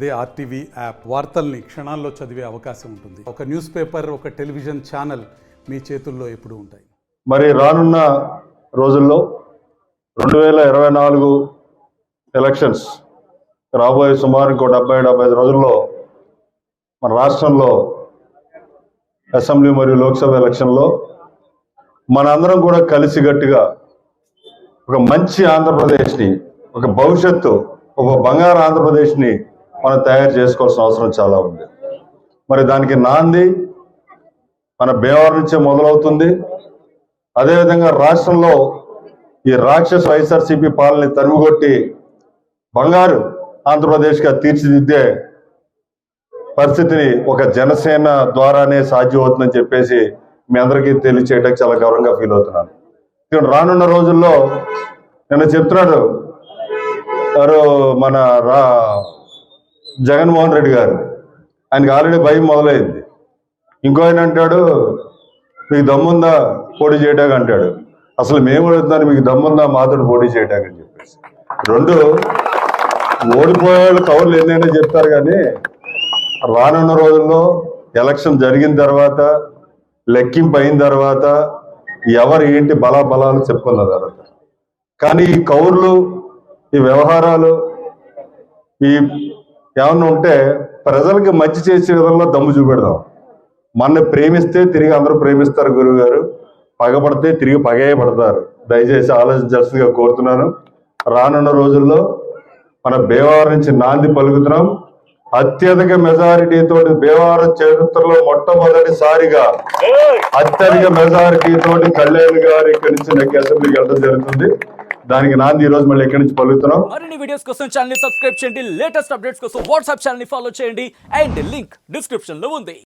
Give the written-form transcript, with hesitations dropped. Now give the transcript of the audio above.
అదే RTV app వార్తల్ని క్షణాల్లో చదివే అవకాశం ఉంటుంది. ఒక న్యూస్ పేపర్, ఒక టెలివిజన్ ఛానల్ మీ చేతుల్లో ఎప్పుడూ ఉంటాయి. మరి రానున్న రోజుల్లో 2024 ఎలక్షన్స్ రాబోయే సుమారు ఇంకో 70-75 రోజుల్లో మన రాష్ట్రంలో అసెంబ్లీ మరియు లోక్సభ ఎలక్షన్లో మనందరం కూడా కలిసిగట్టుగా ఒక మంచి ఆంధ్రప్రదేశ్ని, ఒక భవిష్యత్తు, ఒక బంగారు ఆంధ్రప్రదేశ్ని మనం తయారు చేసుకోవాల్సిన అవసరం చాలా ఉంది. మరి దానికి నాంది మన భీమవరం నుంచే మొదలవుతుంది. అదేవిధంగా రాష్ట్రంలో ఈ రాక్షస వైఎస్ఆర్సీపీ పాలనని తరిమికొట్టి బంగారు ఆంధ్రప్రదేశ్గా తీర్చిదిద్దే పరిస్థితిని ఒక జనసేన ద్వారానే సాధ్యమవుతుందని చెప్పేసి మీ అందరికీ తెలియచేయడానికి చాలా గౌరవంగా ఫీల్ అవుతున్నాను. ఇక్కడ రానున్న రోజుల్లో నిన్న చెప్తున్నాడు మన జగన్మోహన్ రెడ్డి గారు, ఆయనకి ఆల్రెడీ భయం మొదలైంది. ఇంకో ఆయన అంటాడు మీకు దమ్ముందా పోటీ చేయడానికి అంటాడు. అసలు మేము అడుగుతున్నాను మీకు దమ్ముందా మాతో పోటీ చేయడానికి అని చెప్పేసి. రెండు ఓడిపోయే వాళ్ళు కౌరులు ఎన్నైనా చెప్తారు, కానీ రానున్న రోజుల్లో ఎలక్షన్ జరిగిన తర్వాత, లెక్కింపు అయిన తర్వాత ఎవరు ఏంటి బలాబలాలు చెప్పుకున్న తర్వాత, కానీ ఈ కౌర్లు, ఈ వ్యవహారాలు, ఈ ఏమన్నా ఉంటే ప్రజలకి మంచి చేసే విధంలో దమ్ము చూపెడదాం. మన ప్రేమిస్తే తిరిగి అందరూ ప్రేమిస్తారు గురువు గారు, పగపడితే తిరిగి పగే పడతారు. దయచేసి ఆలోచించాల్సిందిగా కోరుతున్నాను. రానున్న రోజుల్లో మన భీమవరం నుంచి నాంది పలుకుతున్నాం. అత్యధిక మెజారిటీతో భీమవరం చరిత్రలో మొట్టమొదటిసారిగా అత్యధిక మెజారిటీతో కళ్యాణ్ గారు ఇక్కడి నుంచి నెక్కి అసెంబ్లీకి వెళ్ళడం జరుగుతుంది. దానికి నాంది ఈ రోజు మళ్ళీ ఇక్కడి నుంచి పలుకుతున్నాం. మరిన్ని వీడియోస్ కోసం ఛానల్ ని సబ్స్క్రైబ్ చేయండి. లేటెస్ట్ అప్డేట్స్ కోసం వాట్సాప్ ఛానల్ ని ఫాలో చేయండి. అండ్ లింక్ డిస్క్రిప్షన్ లో ఉంది.